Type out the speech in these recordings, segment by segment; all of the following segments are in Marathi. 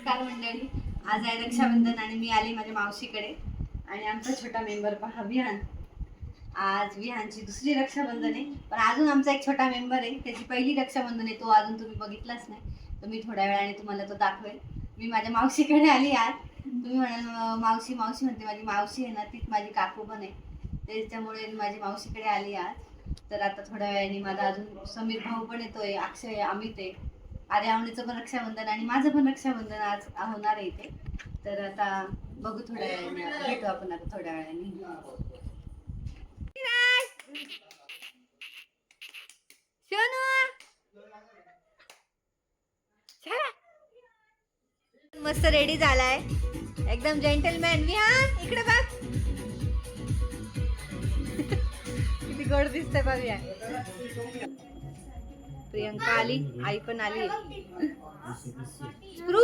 नमस्कार मंडळी, आज आहे रक्षाबंधन आणि मी आले माझ्या मावशीकडे आणि आमचा छोटा मेंबर पहा विहान. आज विहानची दुसरी रक्षाबंधन आहे, पण अजून आमचा एक छोटा मेंबर आहे, त्याची पहिली रक्षाबंधन आहे. तो अजून तुम्ही बघितलाच नाही, तर मी थोड्या वेळाने तुम्हाला तो दाखवेल. मी माझ्या मावशीकडे आली आज. तुम्ही म्हणाल मावशी मावशी म्हणते, माझी मावशी आहे ना तीच माझी काकू पण आहे, त्याच्यामुळे मी माझी मावशीकडे आली आज. तर आता थोड्या वेळाने माझा अजून समीर भाऊ पण येतोय, अक्षय, अमित आहे, आर्यावणीचं पण रक्षाबंधन आणि माझं पण रक्षाबंधन आज होणार आहे इथे. तर आता बघू थोड्या वेळाने, भेटू आपण आता थोड्या वेळाने. मस्त रेडी झालाय, एकदम जेंटलमॅन. विहान इकडे बघ, किती गोड दिसतंय बघ. विहान, प्रियंका आली, आई पण आली, स्प्रू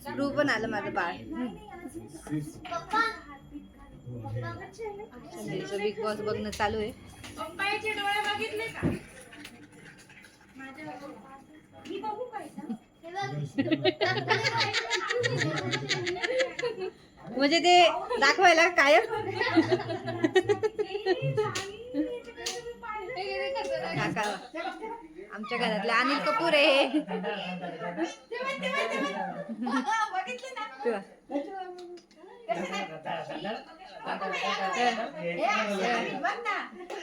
स्प्रू पण आलं माझं बाळ. बिग बॉस बघणं चालू आहे. म्हणजे ते दाखवायला कायम. काका आमच्या घरातले अनिल कपूर आहे.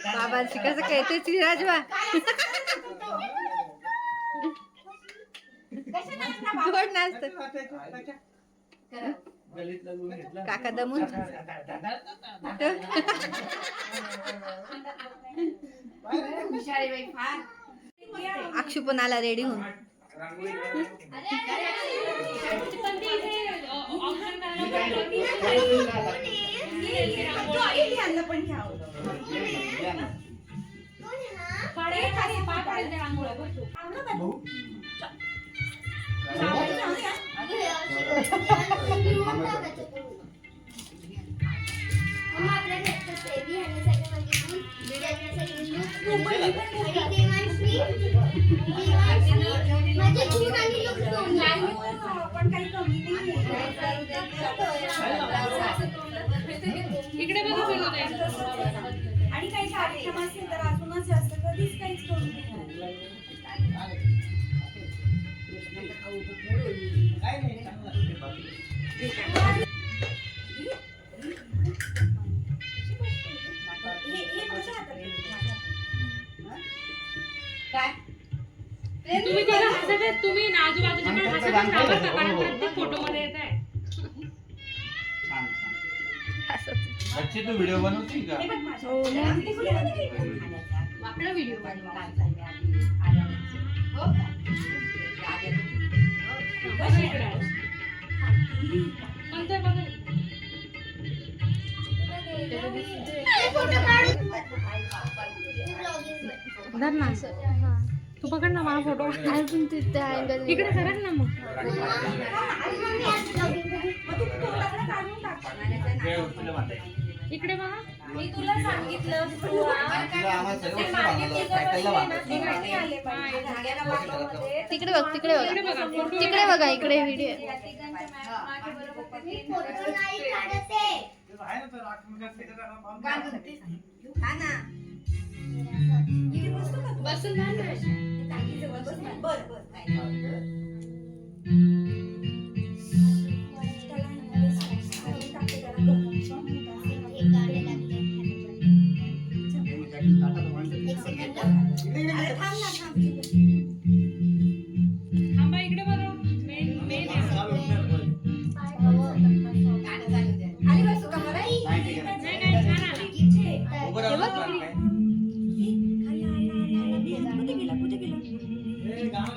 बाबांशी कसं कहते चिराजवा गोड नाचत. काका दमून अक्षू पण आला रेडी होऊन. इकडे बघा आणि काही कार्यक्रम असेल तर अजूनच जास्त कधीच काहीच करू तुम्ही त्याला हसत, तुम्ही आजूबाजूच्या पण हसत राहा कारण प्रत्येक फोटो मध्ये येत आहे. अच्छे तो व्हिडिओ बनवते का? आपला व्हिडिओ तू पकड ना माझा फोटो. इकडे करा ना मग. इकडे बघा, मी तुला सांगितलं तिकडे बघ, तिकडे बघा, तिकडे बघा, इकडे व्हिडिओ. थांबा, इकडे बघा. मेन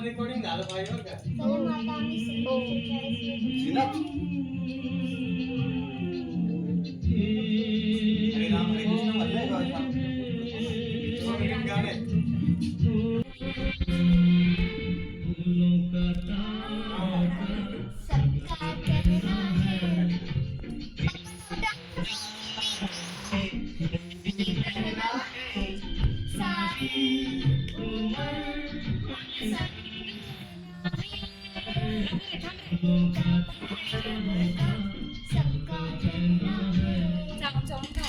रेकॉर्डिंग झालं पाहिजे का? थांब रे. चमचम खा.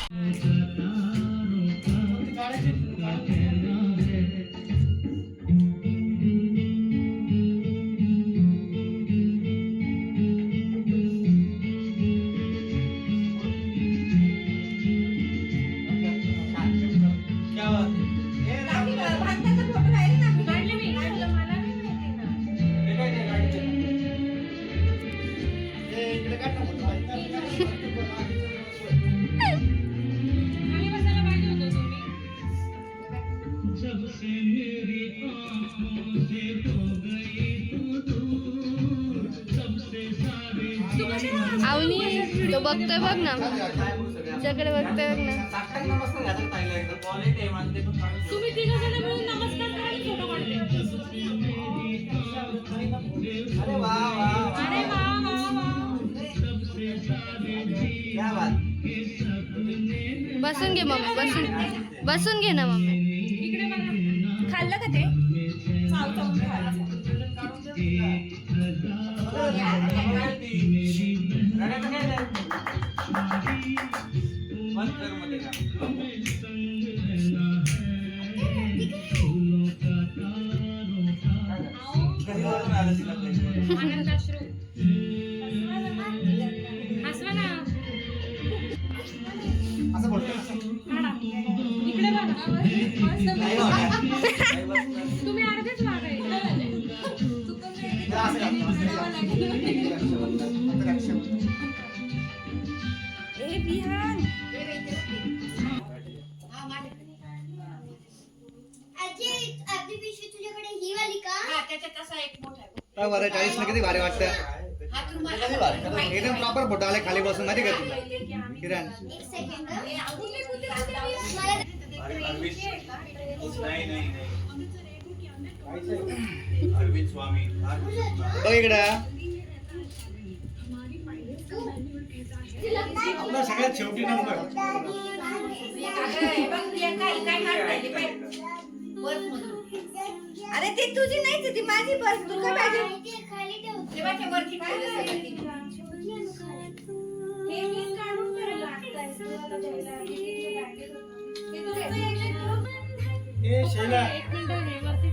भांड्याचा फोटो राहिला ना. काढले मी. काढलं, मला नाही माहिती ना. खाली बसायला पाहिजे होतं तुम्ही. आवनी तो बघतोय बघ ना तुझ्याकडे बघतोय बघ ना. तुम्ही तिघं जण मिळून नमस्कार करा आणि फोटो काढते. अरे वा वा वा. बसून घे मम्मी बसून घे ना मम्मी. इकडे बघा. खाल्लं का ते? चाव चाव खायला. आनंदाश्रू. हसवा ना. काढा. इकडे बघा. तुम्ही अर्धेच ए विहान. बरं 40 किती भारी वाटतं एकदम प्रॉपर फोटो आले खाली बसून माहिती का तुला किरण अरविंद स्वामी बघ इकडं आपला सगळ्यात शेवटी नंबर अरे ती तुझी नाहीच ती माझी पर्स. तू काय पाहिजे? ए शैला एक मिनिट हे वरती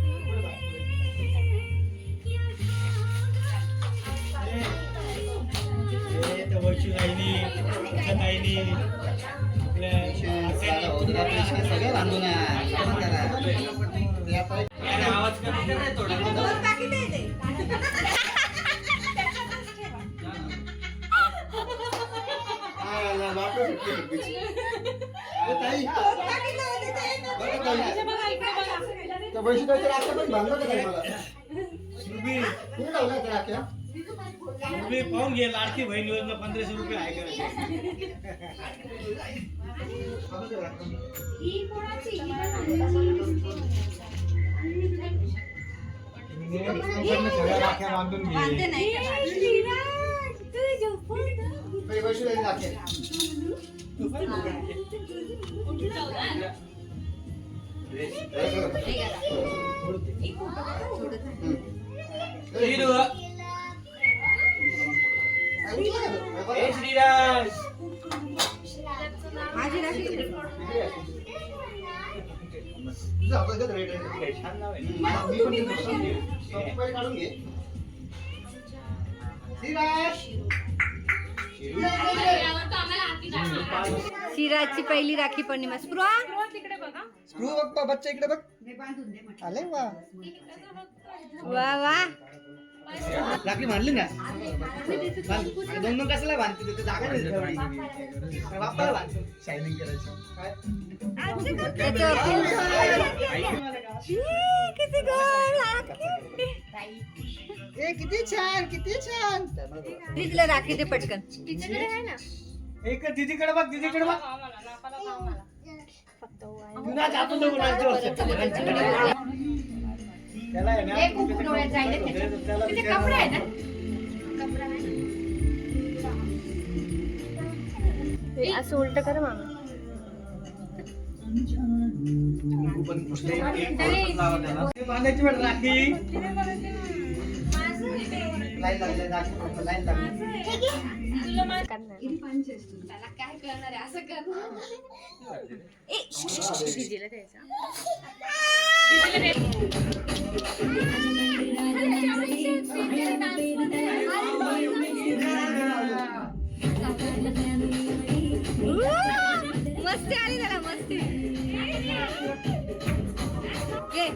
ए त्या वरची लाईनी त्या लाईनी सगळं बांधून आवाज कमी कर थोडा. दोन पाकिट आहे ते. बघा इकडे बघा. पाहून घे लाडकी बहीण योजना 1500 रुपये आहे का ही कोणाची? सगळ्या राख्या बांधून बांधते नाही का? श्रीराज माझी राखी. छान नाव आहे. काढून घे शिराची पहिली राखी पौर्णिमा. स्पृहा तिकडे बघा. स्क्रू बघ बच्चा इकडे बघ आले वा वा वा. राखी बांधली ना दोन दोन कशाला बांधते तिथे जागा नाही तेवढी. बाप्पाला बांधते शायनिंग करायची किती गोड राखी. ए किती छान तिला राखी दे पटकन. तिच्याकडे आहे ना. एक दीदीकडे बघ दीदीकडे बघ आम्हाला नापाला आम्हाला. तुला जातो तो बोलायचं त्याला आहे ना त्याला कपडे आहे ना. असं उलट कर मामा. बांधायची वेळ राखी लाईन लागली लाईन लागली किती पंच असतो त्याला काय करणार आहे असं करणार मस्ती आली त्याला मस्ती ये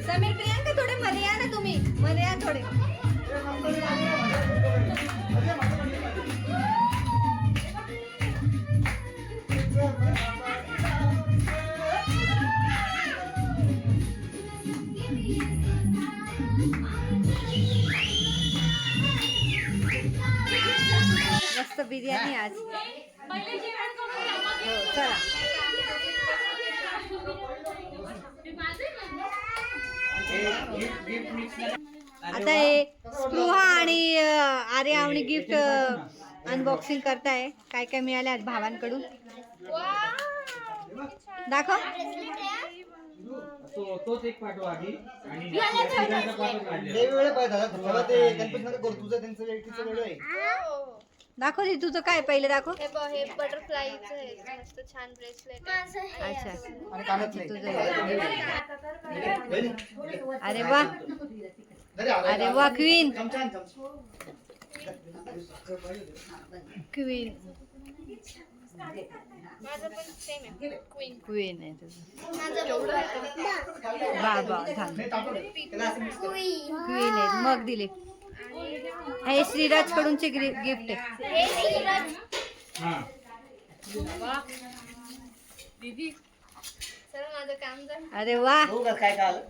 समीर प्रियांका थोडे मध्ये या ना तुम्ही मध्ये या थोडे मस्त बिर्याणी आज हो चला आता हे स्पृहा आणि आर्या आणि गिफ्ट अनबॉक्सिंग करताय काय काय मिळाले आज भावांकडून दाखव तोच एक पाठवा आधी आणि वेगवेगळे पाहिजे दादा तेव्हा ते कन्फ्युज नका करू तुझं त्यांचं व्यक्तीचं वेगळं आहे दाखव दे तुझं काय पहिले दाखव हे बघ हे बटरफ्लायचं आहे मस्त छान ब्रेसलेट अच्छा आणि कानातले तुझं अरे वा अरे वा क्वीन क्वीन माझं पण सेम आहे क्वीन क्वीन आहे तुझं माझं बाबा क्वीन आहे मग दिले हे श्रीराज कडूनचे गिफ्ट आहे दीदी सर माझं काम झालं अरे वा बघू का काय काय आलं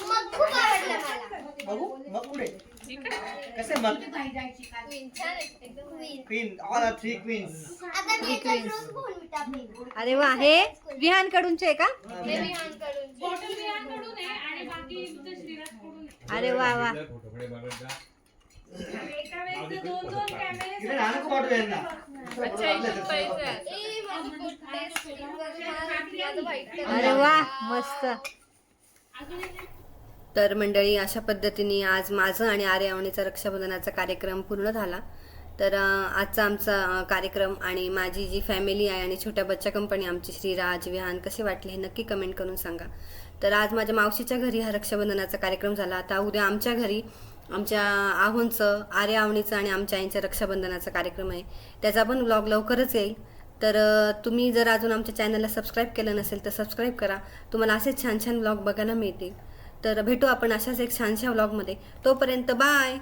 मग खूप आवडलं मला बघू मग पुढे कसे मग क्वीन छान आहे एकदम queen queen all are 3 queens आता मी रोज बोलू अरे वा हे विहान कडूनचे आहे का हे विहानकडून बॉटल विहानकडून आहे आणि बाकी तुझं श्रीराजकडून आहे. अरे वा वा एका वेळेस दोन कॅमेरे इकडे राहणं खूप वाटतं यांना ए माझं खूप टेस्ट माझं व्हाईट अरे वा मस्त तर मंडळी अशा पद्धतीने आज माझं आणि आर्या अवनीचा रक्षाबंधनाचा कार्यक्रम पूर्ण झाला तर आजचा आमचा कार्यक्रम आणि माझी जी फॅमिली आहे आणि छोट्या बच्चा कंपनी आमची श्रीराज विहान कसे वाटले हे नक्की कमेंट करून सांगा तर आज माझ्या मावशीच्या घरी हा रक्षाबंधनाचा कार्यक्रम झाला आता उद्या आमच्या घरी आमच्या आहोंचं आर्या अवनीचं आणि आमच्या आईंच्या रक्षाबंधनाचा कार्यक्रम आहे त्याचा पण व्लॉग लवकरच येईल तर तुम्ही जर अजून आमच्या चॅनलला सबस्क्राईब केलं नसेल तर सबस्क्राईब करा तुम्हाला असेच छान छान व्लॉग बघायला मिळतील तर भेटू आपण अशाच एक छानशा व्लॉगमध्ये तोपर्यंत बाय